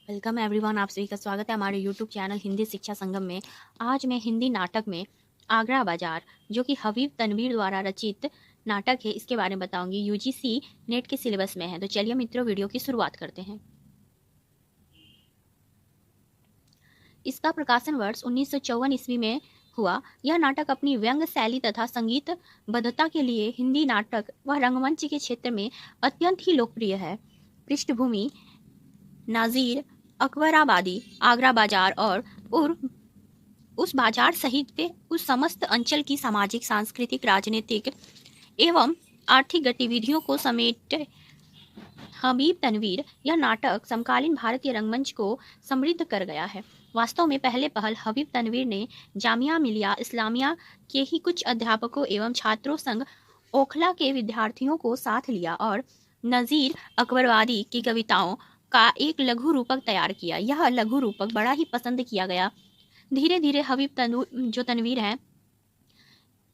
Welcome everyone, आप सभी का स्वागत है हमारे यूट्यूब चैनल हिंदी शिक्षा संगम में। आज मैं हिंदी नाटक में आगरा बाजार, जो कि हबीब तनवीर द्वारा रचित नाटक है, इसके बारे में बताऊंगी। यूजीसी नेट के सिलेबस में है। तो चलिए मित्रों, वीडियो की शुरुआत करते हैं। इसका प्रकाशन वर्ष 1954 ईस्वी में हुआ। यह नाटक अपनी व्यंग शैली तथा संगीत बद्धता के लिए हिंदी नाटक व रंगमंच के क्षेत्र में अत्यंत ही लोकप्रिय है। पृष्ठभूमि: नाजीर अकबराबादी, आगरा बाजार और उस बाजार सहित वे उस समस्त अंचल की सामाजिक, सांस्कृतिक, राजनीतिक एवं आर्थिक गतिविधियों को समेट हबीब तनवीर यह नाटक समकालीन भारतीय रंगमंच को समृद्ध कर गया है। वास्तव में पहले पहल हबीब तनवीर ने जामिया मिलिया इस्लामिया के ही कुछ अध्यापकों एवं छात्रों संग ओखला के विद्यार्थियों को साथ लिया और नज़ीर अकबरवादी की कविताओं का एक लघु रूपक तैयार किया। यह लघु रूपक बड़ा ही पसंद किया गया। धीरे धीरे हबीब तनवीर हैं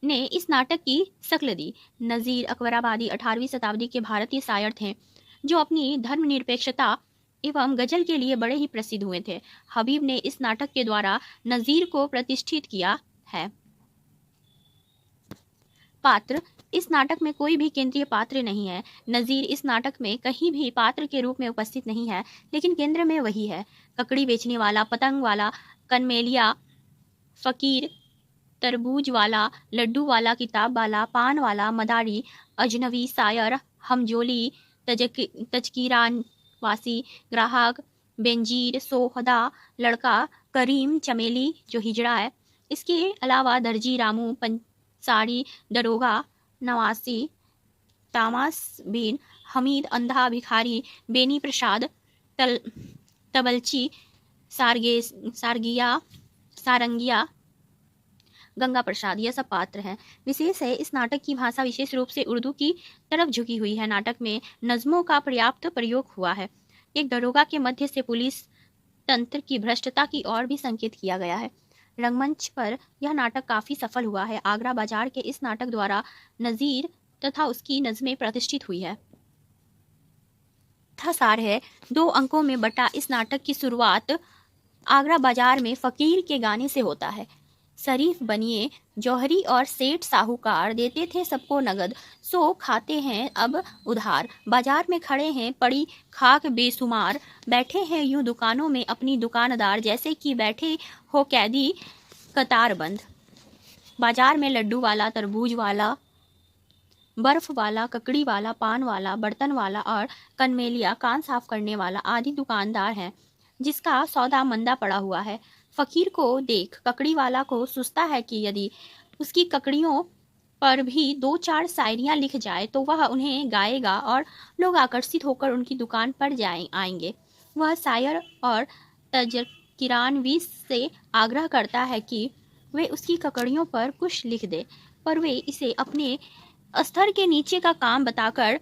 ने इस नाटक की शक्ल दी। नज़ीर अकबराबादी 18वीं शताब्दी के भारतीय शायर थे, जो अपनी धर्मनिरपेक्षता एवं गजल के लिए बड़े ही प्रसिद्ध हुए थे। हबीब ने इस नाटक के द्वारा नज़ीर को प्रतिष्ठित किया है। पात्र: इस नाटक में कोई भी केंद्रीय पात्र नहीं है। नज़ीर इस नाटक में कहीं भी पात्र के रूप में उपस्थित नहीं है, लेकिन केंद्र में वही है। ककड़ी बेचने वाला, पतंग वाला, कनमेलिया, फकीर, तरबूज वाला, लड्डू वाला, किताब वाला, पान वाला, मदारी, अजनबी, शायर, हमजोली, तजकीरानवासी, ग्राहक, बेंजीर, सोहदा, लड़का, करीम, चमेली जो हिजड़ा है। इसके अलावा दर्जी, रामू, पंसारी, दरोगा, नवासी, तामास बीन, हमीद, अंधा, भिखारी, बेनी प्रसाद, तबलची, सारंगिया, गंगा प्रसाद, यह सब पात्र हैं। विशेष है, इस नाटक की भाषा विशेष रूप से उर्दू की तरफ झुकी हुई है। नाटक में नज़्मों का पर्याप्त प्रयोग हुआ है। एक दरोगा के मध्य से पुलिस तंत्र की भ्रष्टता की ओर भी संकेत किया गया है। रंगमंच पर यह नाटक काफी सफल हुआ है। आगरा बाजार के इस नाटक द्वारा नज़ीर तथा उसकी नज़्में प्रतिष्ठित हुई है। सार है, 2 अंकों में बटा इस नाटक की शुरुआत आगरा बाजार में फकीर के गाने से होता है। शरीफ बनिए जौहरी और सेठ साहूकार, देते थे सबको नगद, सो खाते हैं अब उधार। बाजार में खड़े हैं पड़ी खाक बेसुमार, बैठे हैं यूं दुकानों में अपनी दुकानदार, जैसे कि बैठे हो कैदी कतार बंद। बाजार में लड्डू वाला, तरबूज वाला, बर्फ वाला, ककड़ी वाला, पान वाला, बर्तन वाला और कनमेलिया कान साफ करने वाला आदि दुकानदार हैं, जिसका सौदा मंदा पड़ा हुआ है। फकीर को देख ककड़ी वाला को सोचता है कि यदि उसकी ककड़ियों पर भी 2-4 शायरियाँ लिख जाए तो वह उन्हें गाएगा और लोग आकर्षित होकर उनकी दुकान पर आएंगे। वह शायर और तजकिरानवीस से आग्रह करता है कि वे उसकी ककड़ियों पर कुछ लिख दे, पर वे इसे अपने स्तर के नीचे का काम बताकर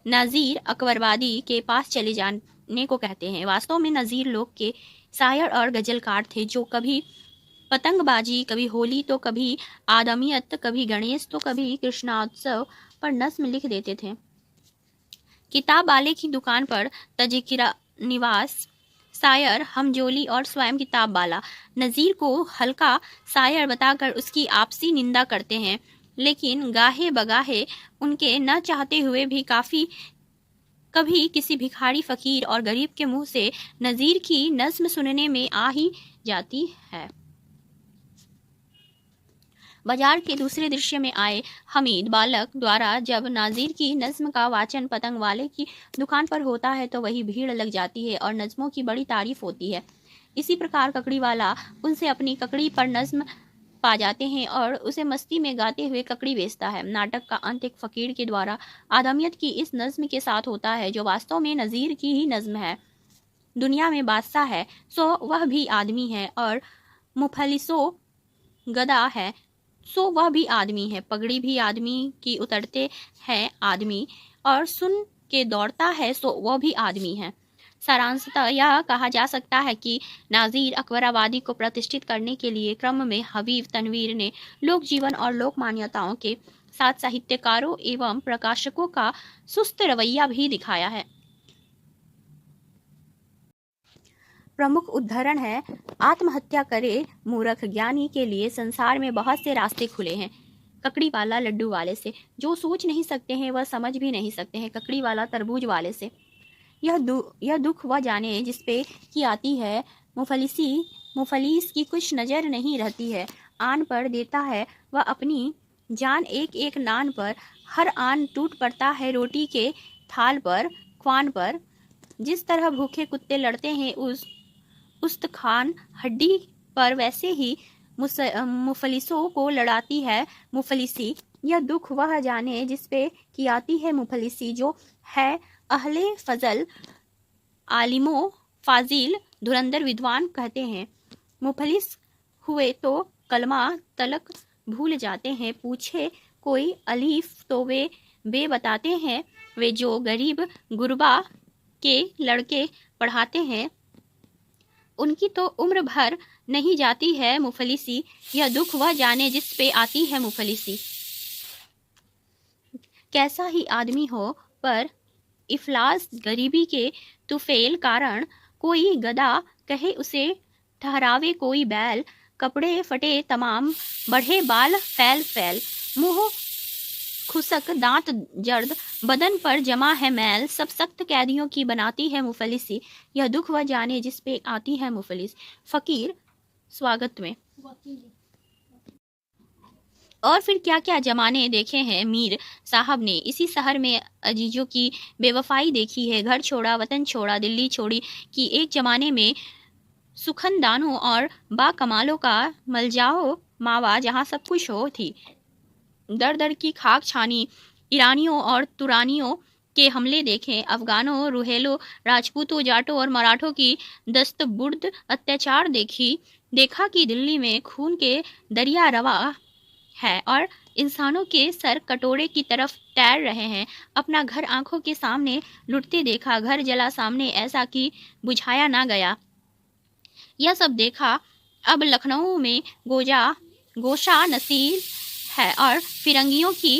नज़ीर अकबरवादी के पास चले जाने को कहते हैं। वास्तव में नज़ीर लोग के शायर और गजलकार थे, जो कभी पतंगबाजी, कभी होली तो कभी आदमियत, कभी गणेश तो कभी कृष्णोत्सव पर नज्म लिख देते थे। किताब वाले की दुकान पर तजकिरा निवास शायर, हमजोली और स्वयं किताब वाला नज़ीर को हल्का शायर बताकर उसकी आपसी निंदा करते हैं, लेकिन गाहे बगाहे उनके न चाहते हुए भी कभी किसी भिखारी, फकीर और गरीब के मुंह से नज़ीर की नज्म सुनने में आ ही जाती है। बाजार के दूसरे दृश्य में आए हमीद बालक द्वारा जब नाज़ीर की नज्म का वाचन पतंग वाले की दुकान पर होता है तो वही भीड़ लग जाती है और नज्मों की बड़ी तारीफ होती है। इसी प्रकार ककड़ी वाला उनसे अपनी ककड़ी पर नज्म पा जाते हैं और उसे मस्ती में गाते हुए ककड़ी बेचता है। नाटक का अंत एक फकीर के द्वारा आदमियत की इस नज्म के साथ होता है, जो वास्तव में नज़ीर की ही नज्म है। दुनिया में बादशाह है सो वह भी आदमी है, और मुफलिसो गदा है सो वह भी आदमी है। पगड़ी भी आदमी की उतरते हैं आदमी, और सुन के दौड़ता है सो वह भी आदमी है। सारांशतः यह कहा जा सकता है कि नाज़ीर अकबराबादी को प्रतिष्ठित करने के लिए क्रम में हबीब तनवीर ने लोक जीवन और लोक मान्यताओं के साथ साहित्यकारों एवं प्रकाशकों का सुस्त रवैया भी दिखाया है। प्रमुख उदाहरण है, आत्महत्या करे मूर्ख ज्ञानी के लिए संसार में बहुत से रास्ते खुले हैं। ककड़ी वाला लड्डू वाले से, जो सोच नहीं सकते हैं वह समझ भी नहीं सकते हैं। ककड़ी वाला तरबूज वाले से, यह दुख वह जाने जिसपे की आती है मुफलिस की कुछ नज़र नहीं रहती है। आन पर देता है वह अपनी जान एक एक नान पर, हर आन टूट पड़ता है रोटी के थाल पर, ख्वान पर। जिस तरह भूखे कुत्ते लड़ते हैं उस उस्तखान हड्डी पर, वैसे ही मुफलिसों को लड़ाती है मुफलिसी। यह दुख वह जाने जिसपे की आती है मुफलिसी, जो है अहले फजल, आलिमो फाजिल, धुरंधर विद्वान कहते हैं। मुफलिस हुए तो कलमा तलक भूल जाते हैं। पूछे कोई अलीफ तो वे बे बताते हैं। वे जो गरीब गुरबा के लड़के पढ़ाते हैं उनकी तो उम्र भर नहीं जाती है मुफलिसी। यह दुख वह जाने जिस पे आती है मुफलिसी। कैसा ही आदमी हो पर इफलास गरीबी के तुफेल कारण, कोई गधा कहे उसे ठहरावे कोई बैल, कपड़े फटे तमाम बढ़े बाल फैल फैल, मुंह खुसक दांत जर्द, बदन पर जमा है मैल, सब सख्त कैदियों की बनाती है मुफलिसी। यह दुख वह जाने जिस पे आती है मुफलिस। फकीर स्वागत में। और फिर क्या क्या जमाने देखे हैं मीर साहब ने। इसी शहर में अजीजों की बेवफाई देखी है। घर छोड़ा, वतन छोड़ा, दिल्ली छोड़ी कि एक जमाने में सुखनदानों और बाकमालों का मलजाओ मावा जहाँ सब कुछ हो थी। दर दर की खाक छानी, ईरानियों और तुरानियों के हमले देखे, अफगानों, रुहेलों, राजपूतों, जाटों और मराठों की दस्तबुर्द अत्याचार देखा कि दिल्ली में खून के दरिया रवा है और इंसानों के सर कटोरे की तरफ तैर रहे हैं। अपना घर आंखों के सामने लुटते देखा, घर जला सामने ऐसा कि बुझाया ना गया। यह सब देखा। अब लखनऊ में गोशा नसील है और फिरंगियों की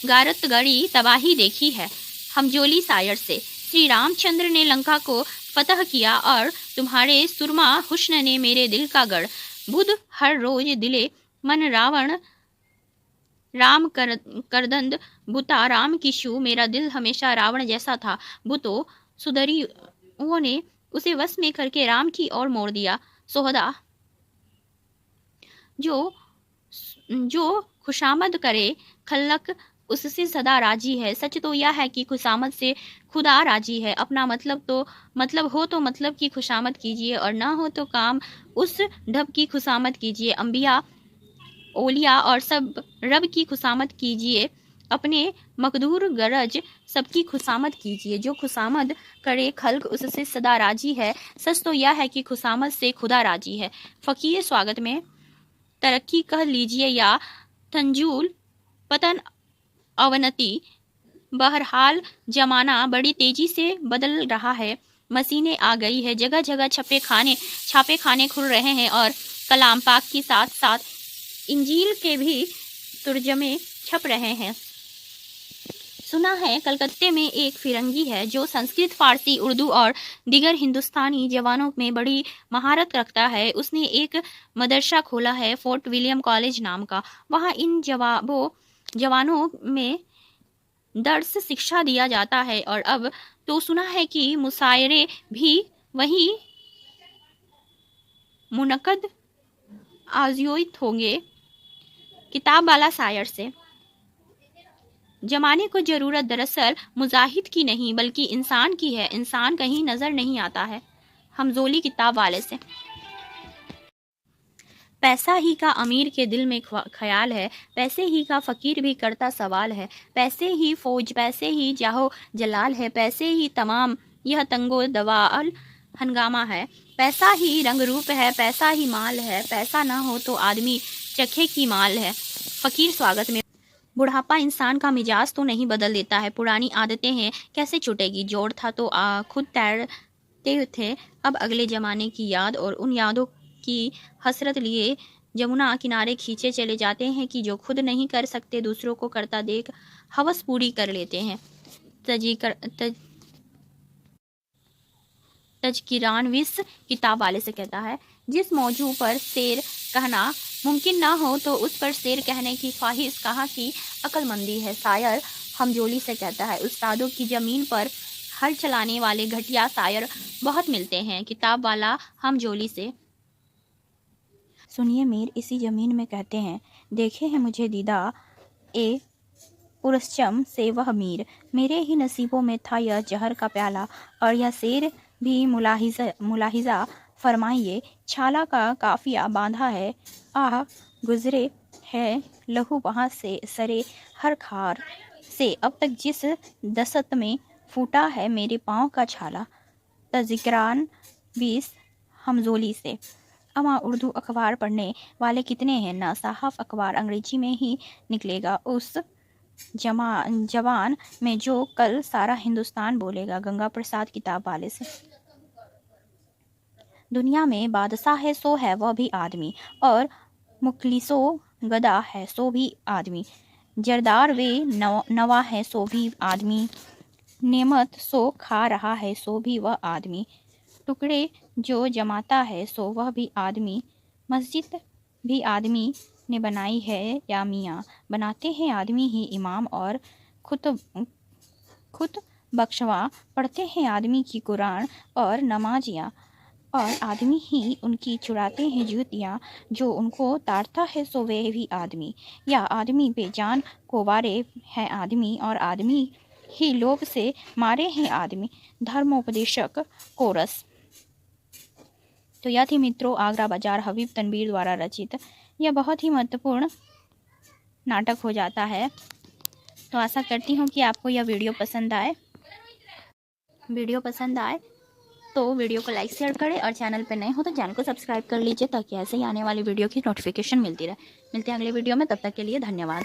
गारतगड़ी तबाही देखी है। हमजोली सायर से श्री रामचंद्र ने लंका को फतह किया और तुम्हारे सुरमा हुस्न ने मेरे दिल का गढ़। बुध हर रोज दिले मन रावण राम करदंद बुता राम की शू, मेरा दिल हमेशा रावण जैसा था। बुतो सुधरियों ने उसे वश में करके राम की ओर मोड़ दिया। सोहदा जो खुशामद करे खल्लक उससे सदा राजी है। सच तो यह है कि खुशामद से खुदा राजी है। अपना मतलब हो तो मतलब की खुशामद कीजिए और ना हो तो काम उस ढब की खुशामद कीजिए। अंबिया ओलिया और सब रब की खुशामद कीजिए, अपने मकदूर गरज सबकी खुशामद कीजिए। जो खुशामद करे खल्क उससे सदा राजी है। सच तो यह है कि खुशामद से खुदा राजी है। फकीर स्वागत में। तरक्की कह लीजिए या तंजूल पतन अवनति, बहरहाल जमाना बड़ी तेजी से बदल रहा है। मशीनें आ गई है, जगह जगह छापे खाने खुल रहे हैं और कलाम पाक के साथ साथ इंजील के भी तर्जमे छप रहे हैं। सुना है कलकत्ते में एक फिरंगी है जो संस्कृत, फारसी, उर्दू और दीगर हिंदुस्तानी जवानों में बड़ी महारत रखता है। उसने एक मदरसा खोला है, फोर्ट विलियम कॉलेज नाम का। वहाँ इन जवानों में दर्स शिक्षा दिया जाता है और अब तो सुना है कि मुशायरे भी वहीं मुनक्कद आयोजित होंगे। किताब वाला सायर से। जमाने को जरूरत दरअसल मुजाहिद की नहीं बल्कि इंसान की है। इंसान कहीं नजर नहीं आता है। हमजोली किताब वाले से। पैसा ही का अमीर के दिल में ख्याल है, पैसे ही का फकीर भी करता सवाल है। पैसे ही फौज, पैसे ही जाहो जलाल है, पैसे ही तमाम यह तंगो दवाल हंगामा है। पैसा ही रंग रूप है, पैसा ही माल है, पैसा ना हो तो आदमी चखे की माल है। फकीर स्वागत में। बुढ़ापा इंसान का मिजाज तो नहीं बदल देता है, पुरानी आदतें हैं कैसे छूटेगी। जोड़ था तो खुद तैरते थे, अब अगले जमाने की याद और उन यादों की हसरत लिए जमुना किनारे खींचे चले जाते हैं कि जो खुद नहीं कर सकते दूसरों को करता देख हवस पूरी कर लेते हैं। तजकिरानविस किताब वाले से कहता है, जिस मौजू पर शेर कहना मुमकिन ना हो तो उस पर शेर कहने की ख्वाहिश कहाँ की अक्लमंदी है। शायर हमजोली से कहता है, उस्तादों की ज़मीन पर हल चलाने वाले घटिया शायर बहुत मिलते हैं। किताब वाला हमजोली से, सुनिए मीर इसी ज़मीन में कहते हैं, देखे हैं मुझे दीदा ए पुरस्चम से वह मीर, मेरे ही नसीबों में था यह जहर का प्याला। और यह शेर भी मुलाहिजा फरमाइए, छाला का काफिया बांधा है, आह गुजरे है लहू वहाँ से सरे हर खार से, अब तक जिस दस्त में फूटा है मेरे पाँव का छाला। तज़किरान 20 हमजोली से, अमा उर्दू अखबार पढ़ने वाले कितने हैं ना, साहब अखबार अंग्रेजी में ही निकलेगा उस जवान में जो कल सारा हिंदुस्तान बोलेगा। गंगा प्रसाद किताब वाले से, दुनिया में बादशाह है सो है वह भी आदमी, और मुखलिसो गदा है सो भी आदमी, जरदार वे नवा है सो भी आदमी, नेमत सो खा रहा है सो भी वह आदमी, टुकड़े जो जमाता है सो वह भी आदमी, मस्जिद भी आदमी ने बनाई है या मियाँ, बनाते हैं आदमी ही इमाम और खुद बख्शवा, पढ़ते हैं आदमी की कुरान और नमाजियाँ, और आदमी ही उनकी चुराते हैं जूतियाँ, जो उनको ताड़ता है सो वे भी आदमी, या आदमी बेजान को वारे है आदमी, और आदमी ही लोभ से मारे हैं आदमी। धर्मोपदेशक कोरस। तो यह थी मित्रों आगरा बाजार हबीब तनवीर द्वारा रचित। यह बहुत ही महत्वपूर्ण नाटक हो जाता है। तो आशा करती हूँ कि आपको यह वीडियो पसंद आए। तो वीडियो को लाइक शेयर करें, और चैनल पर नए हो तो चैनल को सब्सक्राइब कर लीजिए, ताकि ऐसे ही आने वाली वीडियो की नोटिफिकेशन मिलती रहे। मिलते हैं अगले वीडियो में, तब तक के लिए धन्यवाद।